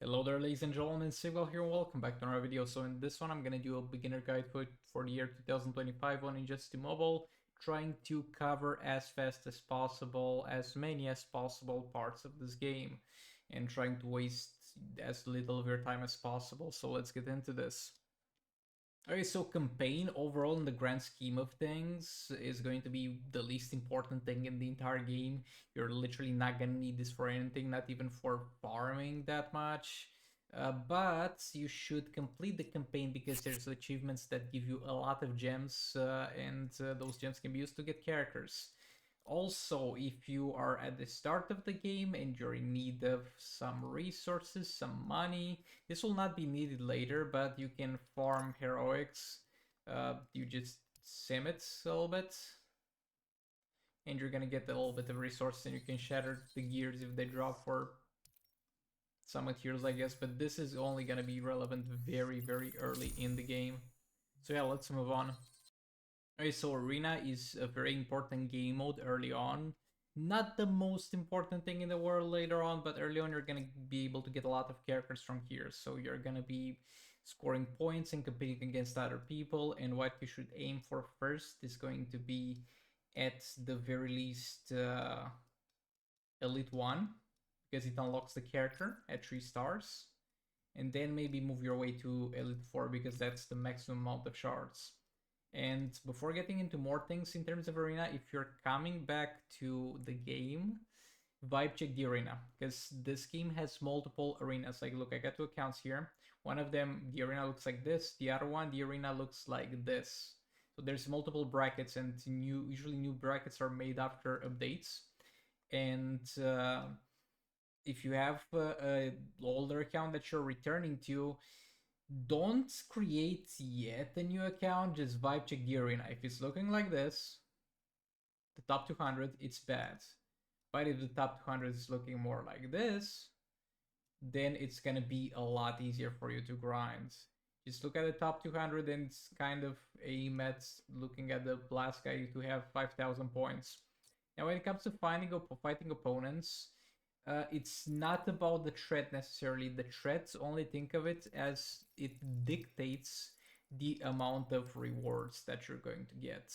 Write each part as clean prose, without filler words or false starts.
Hello there, ladies and gentlemen, Sigwell here, welcome back to another video. So in this one, I'm gonna do a beginner guide for the year 2025 on Injustice Mobile, trying to cover as fast as possible, as many as possible parts of this game, and trying to waste as little of your time as possible. So let's get into this. Okay, so campaign overall in the grand scheme of things is going to be the least important thing in the entire game. You're literally not gonna need this for anything, not even for farming that much. But you should complete the campaign because there's achievements that give you a lot of gems, and those gems can be used to get characters. Also, if you are at the start of the game and you're in need of some resources, some money, this will not be needed later, but you can farm heroics. You just sim it a little bit, and you're gonna get a little bit of resources, and you can shatter the gears if they drop for some materials, I guess. But this is only gonna be relevant very, very early in the game. So yeah, let's move on. Okay, so Arena is a very important game mode early on. Not the most important thing in the world later on, but early on you're gonna be able to get a lot of characters from here. So you're gonna be scoring points and competing against other people. And what you should aim for first is going to be at the very least Elite 1, because it unlocks the character at 3 stars. And then maybe move your way to Elite 4 because that's the maximum amount of shards. And before getting into more things in terms of arena, if you're coming back to the game, vibe check the arena because this game has multiple arenas. Like, look, I got two accounts here. One of them, the arena looks like this. The other one, the arena looks like this. So there's multiple brackets, and usually new brackets are made after updates. And if you have an older account that you're returning to, don't create yet a new account, just vibe check the arena. If it's looking like this, the top 200, it's bad. But if the top 200 is looking more like this, then it's gonna be a lot easier for you to grind. Just look at the top 200 and kind of aim at looking at the last guy to have 5,000 points. Now, when it comes to fighting opponents, it's not about the threat necessarily. The threats, only think of it as it dictates the amount of rewards that you're going to get.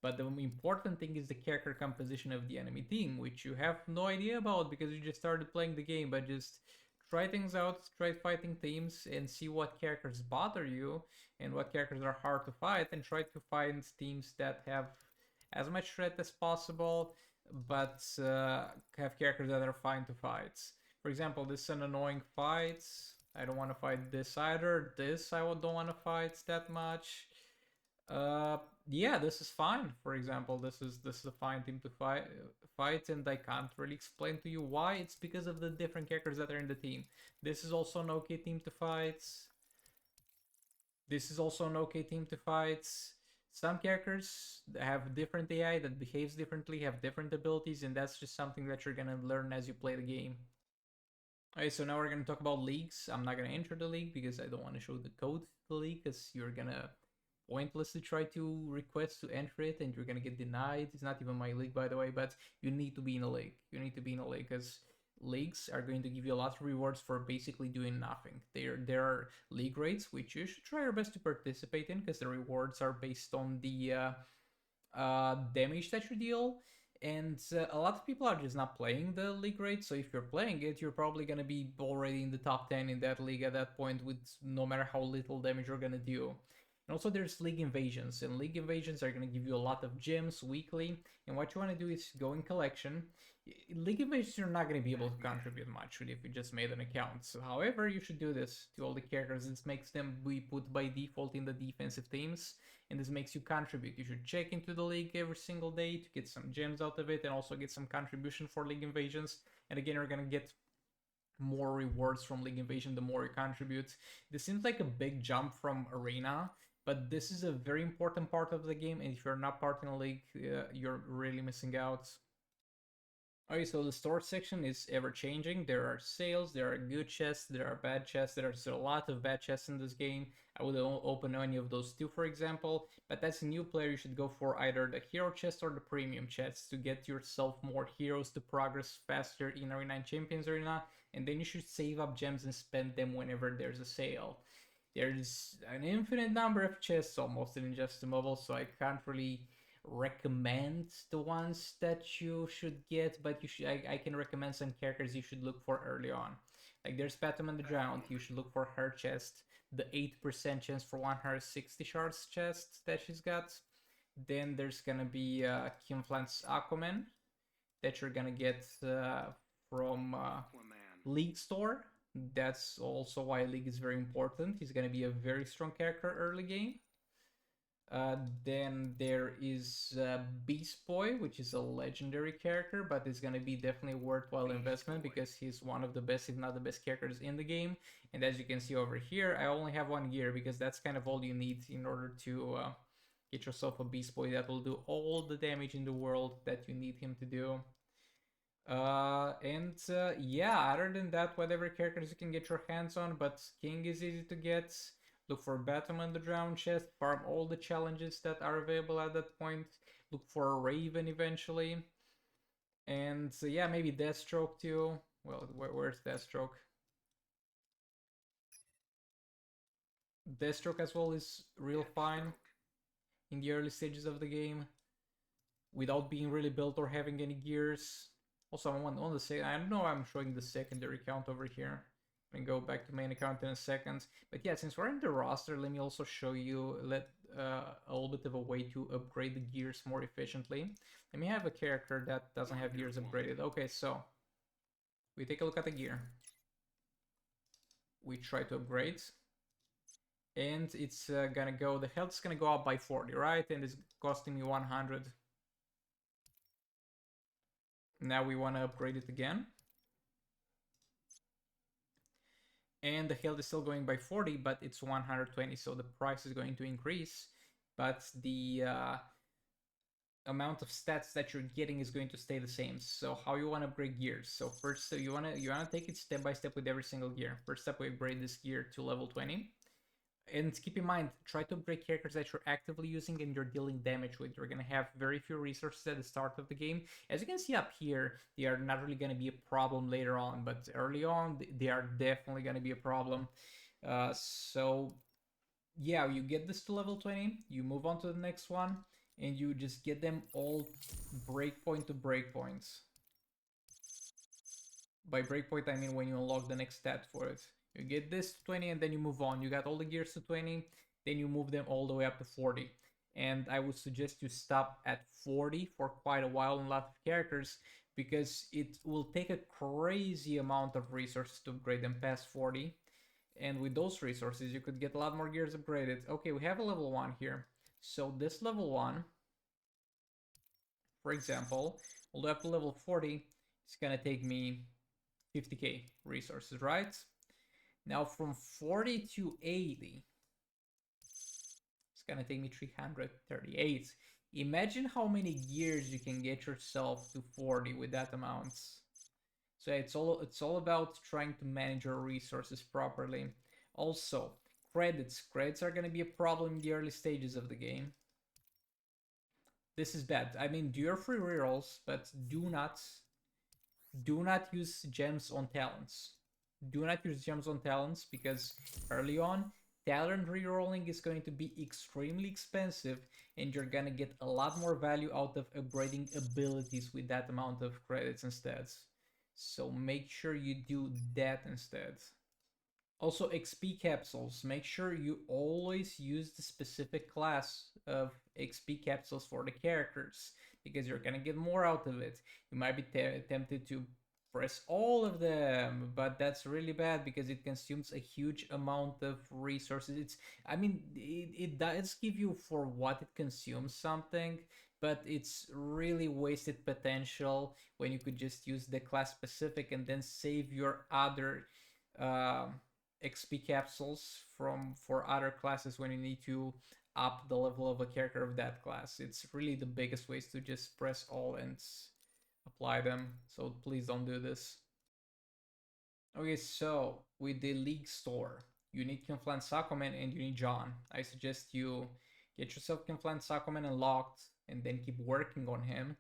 But the important thing is the character composition of the enemy team, which you have no idea about because you just started playing the game. But just try things out, try fighting teams, and see what characters bother you and what characters are hard to fight, and try to find teams that have as much threat as possible but have characters that are fine to fight. For example, this is an annoying fight. I don't want to fight this either. This I don't want to fight that much. Uh, yeah, this is fine. For example, this is a fine team to fight, and I can't really explain to you why. It's because of the different characters that are in the team. This is also an okay team to fight. This is also an okay team to fight. Some characters have different AI that behaves differently, have different abilities, and that's just something that you're gonna learn as you play the game. Okay, so now we're gonna talk about leagues. I'm not gonna enter the league because I don't want to show the code to the league because you're gonna pointlessly try to request to enter it and you're gonna get denied. It's not even my league, by the way, but you need to be in a league. You need to be in a league because leagues are going to give you a lot of rewards for basically doing nothing. There are league rates which you should try your best to participate in because the rewards are based on the damage that you deal. And a lot of people are just not playing the league rate. So if you're playing it, you're probably gonna be already in the top 10 in that league at that point, with no matter how little damage you're gonna do. And also there's league invasions, and league invasions are going to give you a lot of gems weekly. And what you want to do is go in collection. League invasions, you're not going to be able to contribute much really if you just made an account. So, however, you should do this to all the characters. This makes them be put by default in the defensive teams, and this makes you contribute. You should check into the league every single day to get some gems out of it and also get some contribution for league invasions. And again, you're going to get more rewards from league invasion the more you contribute. This seems like a big jump from arena, but this is a very important part of the game, and if you're not part in a league, you're really missing out. Okay, so the store section is ever changing. There are sales, there are good chests, there are bad chests. There's a lot of bad chests in this game. I would open any of those two, for example. But as a new player, you should go for either the hero chest or the premium chest to get yourself more heroes to progress faster in Arena and Champions Arena and then you should save up gems and spend them whenever there's a sale. There's an infinite number of chests almost in Just Mobile, so I can't really recommend the ones that you should get, but you should. I can recommend some characters you should look for early on. Like there's Patum on the Drowned, you should look for her chest, the 8% chance for 160 shards chest that she's got. Then there's gonna be Kim Flant's Aquaman that you're gonna get from League Store. That's also why League is very important. He's gonna be a very strong character early game. Then there is Beast Boy, which is a legendary character, but it's gonna be definitely a worthwhile investment because he's one of the best, if not the best characters in the game. And as you can see over here, I only have 1 gear because that's kind of all you need in order to get yourself a Beast Boy that will do all the damage in the world that you need him to do. Yeah, other than that, whatever characters you can get your hands on, but King is easy to get. Look for Batum on the Drowned chest, farm all the challenges that are available at that point. Look for a Raven eventually. And yeah, maybe Deathstroke too. Well, where's Deathstroke? Deathstroke as well is real fine in the early stages of the game without being really built or having any gears. Also, I want to say, I know I'm showing the secondary account over here. I can go back to main account in a second. But yeah, since we're in the roster, let me also show you a little bit of a way to upgrade the gears more efficiently. Let me have a character that doesn't have gears upgraded. Okay, so we take a look at the gear. We try to upgrade. And it's gonna go, the health's gonna go up by 40, right? And it's costing me 100. Now we want to upgrade it again. And the health is still going by 40, but it's 120, so the price is going to increase. But the amount of stats that you're getting is going to stay the same. So how you want to upgrade gears? So first, you wanna take it step by step with every single gear. First step, we upgrade this gear to level 20. And keep in mind, try to upgrade characters that you're actively using and you're dealing damage with. You're going to have very few resources at the start of the game. As you can see up here, they are not really going to be a problem later on, but early on, they are definitely going to be a problem. So yeah, you get this to level 20, you move on to the next one, and you just get them all breakpoint to breakpoints. By breakpoint, I mean when you unlock the next stat for it. You get this to 20 and then you move on. You got all the gears to 20, then you move them all the way up to 40. And I would suggest you stop at 40 for quite a while in a lot of characters because it will take a crazy amount of resources to upgrade them past 40. And with those resources, you could get a lot more gears upgraded. Okay, we have a level 1 here. So this level 1, for example, all the way up to level 40, it's gonna take me 50k resources, right? Now from 40 to 80, it's gonna take me 338. Imagine how many gears you can get yourself to 40 with that amount. So it's all about trying to manage your resources properly. Also, credits. Credits are gonna be a problem in the early stages of the game. This is bad. I mean, do your free rerolls, but do not use gems on talents. Do not use gems on talents because early on, talent rerolling is going to be extremely expensive and you're gonna get a lot more value out of upgrading abilities with that amount of credits instead. So make sure you do that instead. Also, XP capsules. Make sure you always use the specific class of XP capsules for the characters because you're gonna get more out of it. You might be tempted to press all of them, but that's really bad because it consumes a huge amount of resources. It does give you for what it consumes something, but it's really wasted potential when you could just use the class specific and then save your other XP capsules for other classes when you need to up the level of a character of that class. It's really the biggest ways to just press all and apply them, so please don't do this. Okay, so with the League Store, you need Conflant Aquaman and you need John. I suggest you get yourself Conflant Aquaman unlocked and then keep working on him.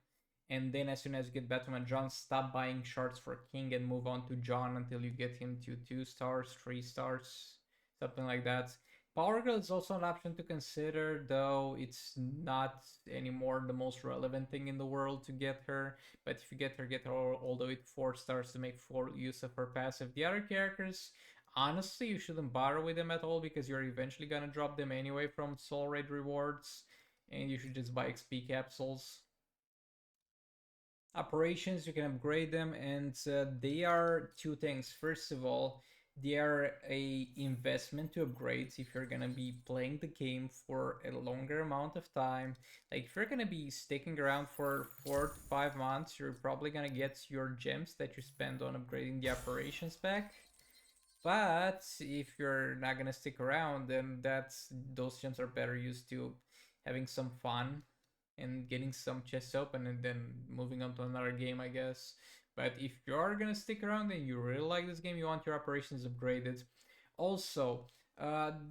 And then as soon as you get Batman John, stop buying shards for King and move on to John until you get him to 2 stars, 3 stars, something like that. Power Girl is also an option to consider, though it's not anymore the most relevant thing in the world to get her. But if you get her all the way to 4 stars to make full use of her passive. The other characters, honestly, you shouldn't bother with them at all because you're eventually gonna drop them anyway from Soul Raid rewards, and you should just buy XP capsules. Operations, you can upgrade them, and they are two things. First of all, they are a investment to upgrades if you're gonna be playing the game for a longer amount of time. Like if you're gonna be sticking around for 4 to 5 months, you're probably gonna get your gems that you spend on upgrading the operations back. But if you're not gonna stick around, then those gems are better used to having some fun and getting some chests open and then moving on to another game, I guess. But if you're gonna stick around and you really like this game, you want your operations upgraded. Also,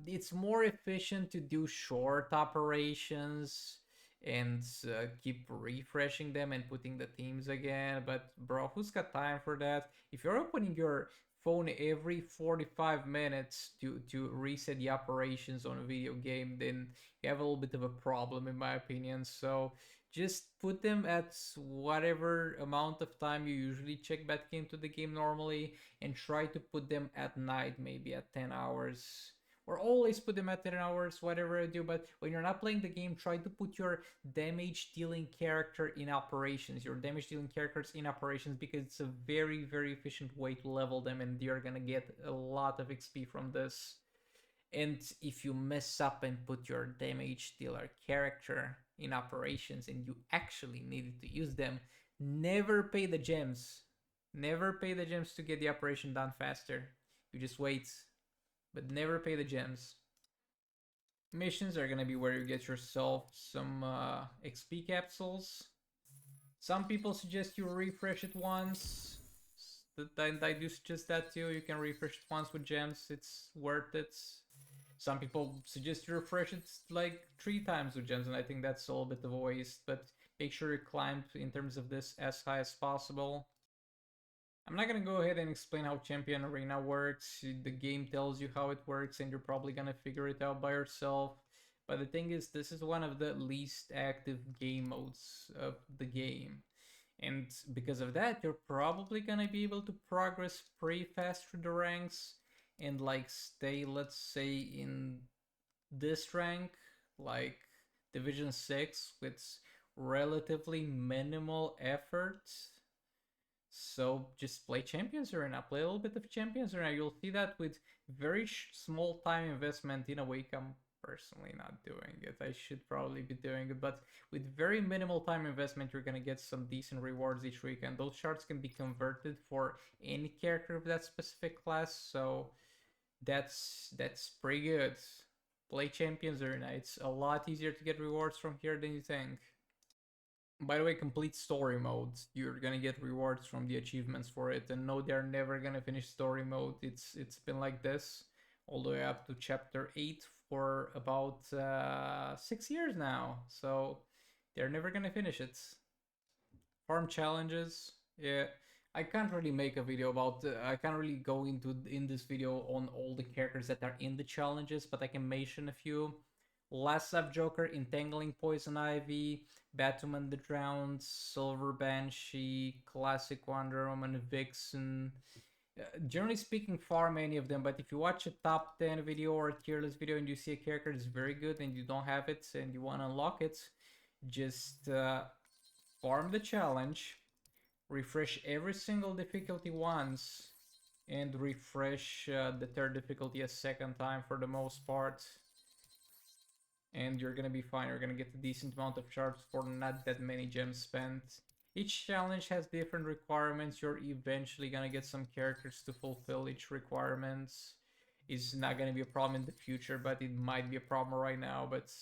it's more efficient to do short operations and keep refreshing them and putting the themes again. But bro, who's got time for that? If you're opening your phone every 45 minutes to reset the operations on a video game, then you have a little bit of a problem in my opinion. So just put them at whatever amount of time you usually check back into the game normally, and try to put them at night, maybe at 10 hours, or always put them at 10 hours, whatever I do. But when you're not playing the game, try to put your damage dealing character in operations, your damage dealing characters in operations, because it's a very, very efficient way to level them, and you're gonna get a lot of XP from this. And if you mess up and put your damage dealer character in operations and you actually needed to use them, never pay the gems. Never pay the gems to get the operation done faster. You just wait, but never pay the gems. Missions are gonna be where you get yourself some XP capsules. Some people suggest you refresh it once. I do suggest that too. You can refresh it once with gems. It's worth it. Some people suggest you refresh it like 3 times with gems, and I think that's a little bit of a waste. But make sure you climb in terms of this as high as possible. I'm not gonna go ahead and explain how Champion Arena works. The game tells you how it works, and you're probably gonna figure it out by yourself. But the thing is, this is one of the least active game modes of the game. And because of that, you're probably gonna be able to progress pretty fast through the ranks and like stay, let's say, in this rank, like Division 6, with relatively minimal effort. So just play Champions Arena, play a little bit of Champions Arena. You'll see that with very small time investment in a week. I'm personally not doing it. I should probably be doing it, but with very minimal time investment, you're gonna get some decent rewards each week, and those shards can be converted for any character of that specific class. So that's pretty good. Play Champions Arena. It's a lot easier to get rewards from here than you think. By the way, complete story mode. You're gonna get rewards from the achievements for it, and no, they're never gonna finish story mode. It's been like this all the way up to chapter 8 for about 6 years now. So they're never gonna finish it. Farm challenges. Yeah, I can't really make a video about. I can't really go into in this video on all the characters that are in the challenges, but I can mention a few. Last Up Joker, Entangling Poison Ivy, Batwoman the Drowned, Silver Banshee, Classic Wonder Woman, Vixen. Generally speaking, far many of them, but if you watch a top 10 video or a tier list video and you see a character that's very good and you don't have it and you want to unlock it, just farm the challenge, refresh every single difficulty once, and refresh the third difficulty a second time for the most part. And you're gonna be fine. You're gonna get a decent amount of shards for not that many gems spent. Each challenge has different requirements. You're eventually gonna get some characters to fulfill each requirement. It's not gonna be a problem in the future, but it might be a problem right now. But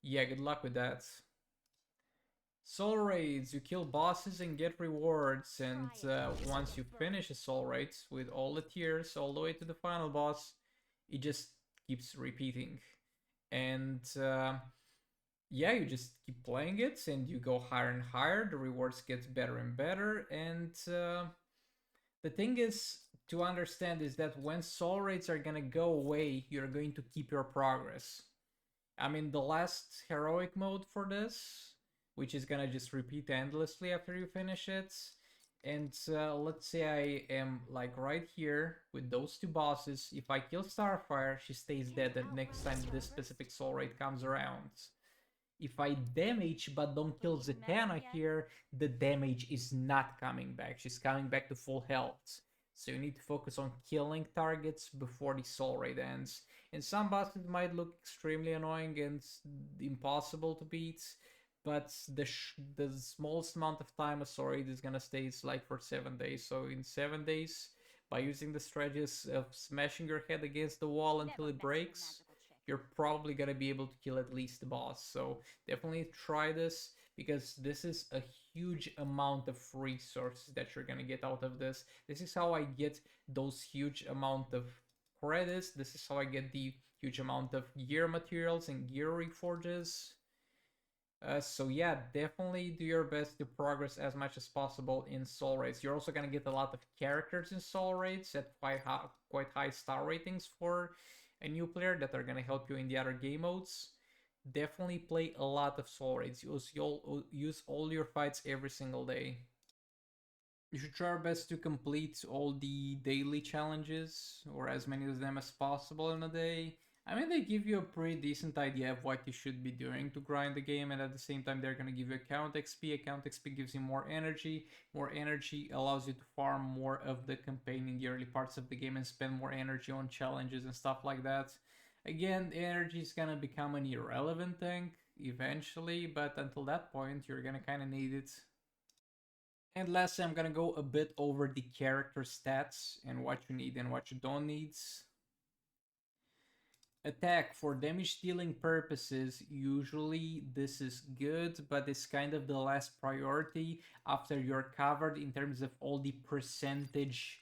yeah, good luck with that. Soul Raids, you kill bosses and get rewards, and once you finish a Soul Raids with all the tiers, all the way to the final boss, it just keeps repeating. And yeah, you just keep playing it and you go higher and higher. The rewards get better and better. And the thing is to understand is that when soul rates are gonna go away, you're going to keep your progress. I mean, the last heroic mode for this, which is gonna just repeat endlessly after you finish it. And let's say I am like right here with those two bosses. If I kill Starfire, she stays dead the next time this specific soul rate comes around. If I damage but don't kill Zatanna here, the damage is not coming back. She's coming back to full health. So you need to focus on killing targets before the soul raid ends. And some bosses might look extremely annoying and impossible to beat, but the smallest amount of time a soul raid is gonna stay is like for 7 days. So in 7 days, by using the strategies of smashing your head against the wall until it breaks, you're probably gonna be able to kill at least the boss. So definitely try this because this is a huge amount of resources that you're gonna get out of this. This is how I get those huge amount of credits. This is how I get the huge amount of gear materials and gear reforges. So yeah, definitely do your best to progress as much as possible in soul raids. You're also gonna get a lot of characters in soul raids at quite high star ratings for a new player that are gonna help you in the other game modes. Definitely play a lot of soul raids. Use all your fights every single day. You should try our best to complete all the daily challenges, or as many of them as possible in a day. I mean, they give you a pretty decent idea of what you should be doing to grind the game, and at the same time, they're gonna give you account XP. Account XP gives you more energy. More energy allows you to farm more of the campaign in the early parts of the game and spend more energy on challenges and stuff like that. Again, energy is gonna become an irrelevant thing eventually, but until that point, you're gonna kind of need it. And lastly, I'm gonna go a bit over the character stats and what you need and what you don't need. Attack for damage dealing purposes, usually this is good, but it's kind of the last priority after you're covered in terms of all the percentage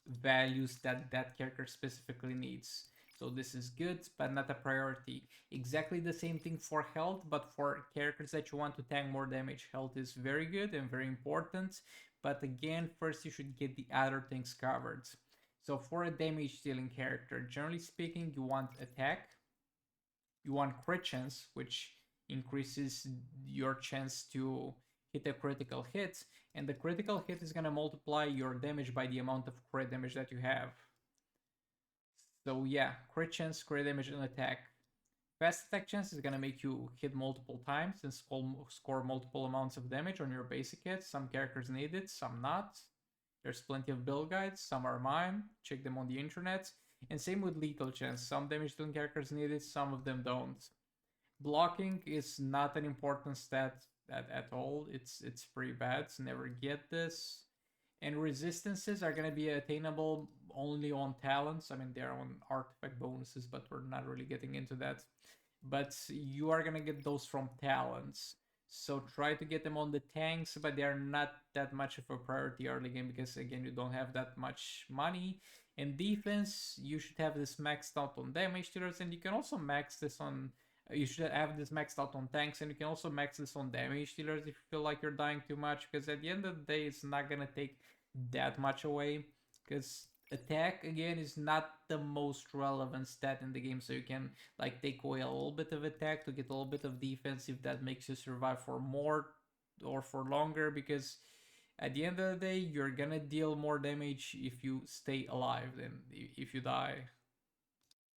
values that that character specifically needs. So this is good, but not a priority. Exactly the same thing for health, but for characters that you want to tank more damage, health is very good and very important. But again, first you should get the other things covered. So for a damage dealing character, generally speaking, you want attack, you want crit chance, which increases your chance to hit a critical hit, and the critical hit is gonna multiply your damage by the amount of crit damage that you have. So yeah, crit chance, crit damage, and attack. Fast attack chance is gonna make you hit multiple times and score multiple amounts of damage on your basic hits. Some characters need it, some not. There's plenty of build guides, some are mine, check them on the internet. And same with lethal chance, some damage dealing characters need it, some of them don't. Blocking is not an important stat at all, it's pretty bad, so never get this. And resistances are going to be attainable only on talents. I mean, they're on artifact bonuses, but we're not really getting into that. But you are going to get those from talents. So try to get them on the tanks, but they are not that much of a priority early game because, again, you don't have that much money. In defense, you should have this maxed out on damage dealers, and you can also max this on. You should have this maxed out on tanks, and you can also max this on damage dealers if you feel like you're dying too much, because at the end of the day, it's not gonna take that much away, because attack again is not the most relevant stat in the game, so you can like take away a little bit of attack to get a little bit of defense if that makes you survive for more or for longer, because at the end of the day you're gonna deal more damage if you stay alive than if you die.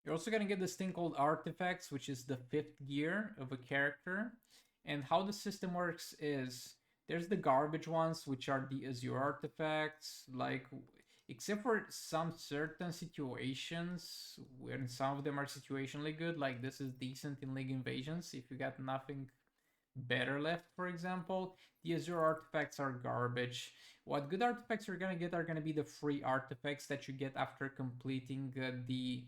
You're also gonna get this thing called artifacts, which is the fifth gear of a character. And how the system works is there's the garbage ones, which are the Azure artifacts, like except for some certain situations when some of them are situationally good, like this is decent in League Invasions if you got nothing better left, for example. The Azure artifacts are garbage. What good artifacts you're gonna get are gonna be the free artifacts that you get after completing the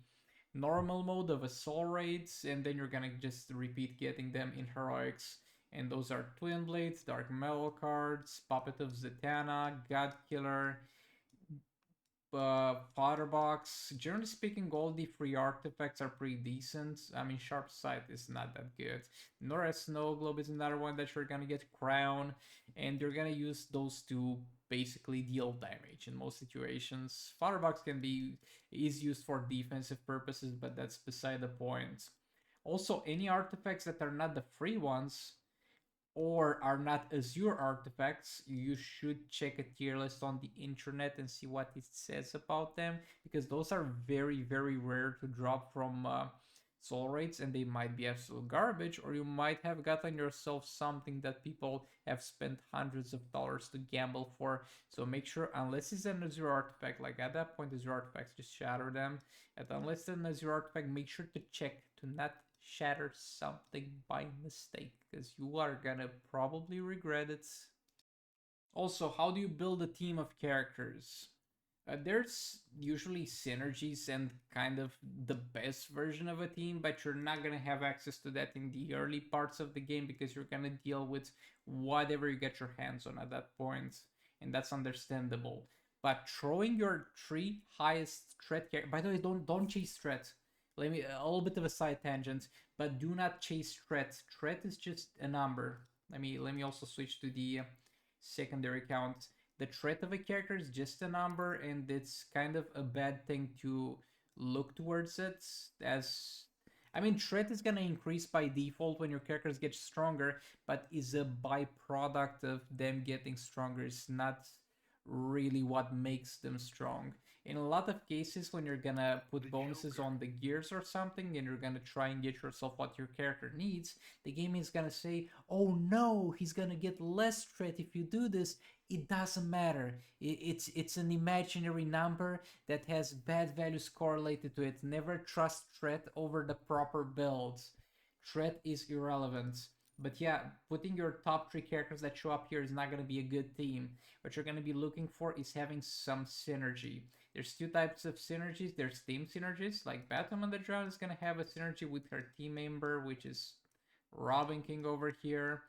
normal mode of a soul raids, and then you're gonna just repeat getting them in heroics. And those are Twin Blades, Dark Metal cards, Puppet of Zatanna, God Killer, fodder box. Generally speaking, all the free artifacts are pretty decent. I mean, Sharp Sight is not that good. Nora Snow Globe is another one that you're gonna get Crown, and you're gonna use those to basically deal damage in most situations. Fodder box is used for defensive purposes, but that's beside the point. Also, any artifacts that are not the free ones or are not Azure artifacts, you should check a tier list on the internet and see what it says about them, because those are very, very rare to drop from soul rates, and they might be absolute garbage, or you might have gotten yourself something that people have spent hundreds of dollars to gamble for. So make sure, unless it's an Azure artifact, like at that point, Azure artifacts just shatter them. And unless it's an Azure artifact, make sure to check to not shatter something by mistake, because you are gonna probably regret it. Also, how do you build a team of characters? There's usually synergies and kind of the best version of a team, but you're not gonna have access to that in the early parts of the game because you're gonna deal with whatever you get your hands on at that point, and that's understandable. But throwing your three highest threat characters, by the way, don't chase threat. Let me a little bit of a side tangent, but do not chase threat. Threat is just a number. Let me also switch to the secondary count. The threat of a character is just a number, and it's kind of a bad thing to look towards it. As I mean, threat is gonna increase by default when your characters get stronger, but is a byproduct of them getting stronger. It's not really what makes them strong. In a lot of cases, when you're gonna put bonuses on the gears or something and you're gonna try and get yourself what your character needs, the game is gonna say, oh no, he's gonna get less threat if you do this. It doesn't matter. It's an imaginary number that has bad values correlated to it. Never trust threat over the proper builds. Threat is irrelevant. But yeah, putting your top three characters that show up here is not going to be a good theme. What you're going to be looking for is having some synergy. There's two types of synergies. There's team synergies, like Batwoman the Drown is going to have a synergy with her team member, which is Robin King over here.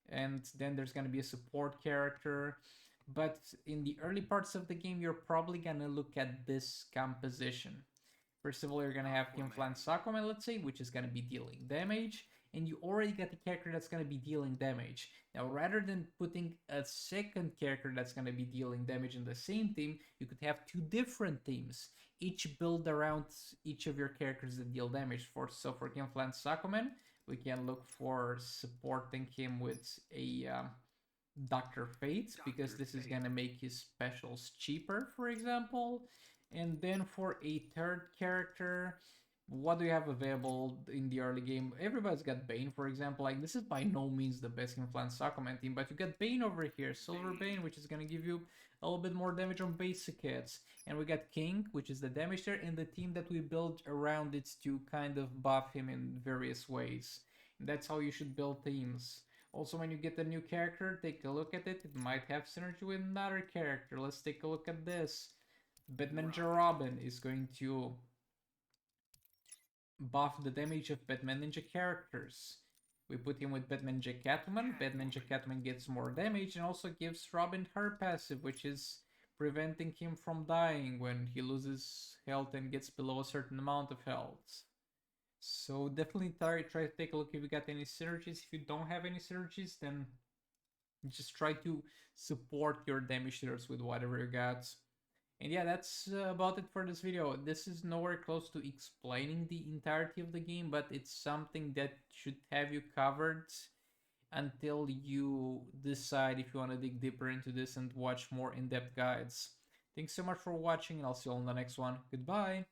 And then there's going to be a support character. But in the early parts of the game, you're probably going to look at this composition. First of all, you're going to have Kim Flans Aquaman, let's say, which is going to be dealing damage, and you already got a character that's going to be dealing damage. Now, rather than putting a second character that's going to be dealing damage in the same team, you could have two different teams, each build around each of your characters that deal damage. So for Kim Flans Aquaman, we can look for supporting him with a Dr. Fate, because this is going to make his specials cheaper, for example. And then for a third character, what do you have available in the early game? Everybody's got Bane, for example. Like, this is by no means the best Influence Aquaman team, but you got Bane over here, Silver Bane, which is going to give you a little bit more damage on basic hits. And we got King, which is the damage there, and the team that we built around it to kind of buff him in various ways. And that's how you should build teams. Also, when you get a new character, take a look at it. It might have synergy with another character. Let's take a look at this. Batman Ninja Robin is going to buff the damage of Batman Ninja characters. We put him with Batman Ninja Catwoman. Batman Ninja Catwoman gets more damage and also gives Robin her passive, which is preventing him from dying when he loses health and gets below a certain amount of health. So definitely try to take a look if you got any synergies. If you don't have any synergies, then just try to support your damage dealers with whatever you got. And yeah, that's about it for this video. This is nowhere close to explaining the entirety of the game, but it's something that should have you covered until you decide if you want to dig deeper into this and watch more in-depth guides. Thanks so much for watching, and I'll see you all in the next one. Goodbye!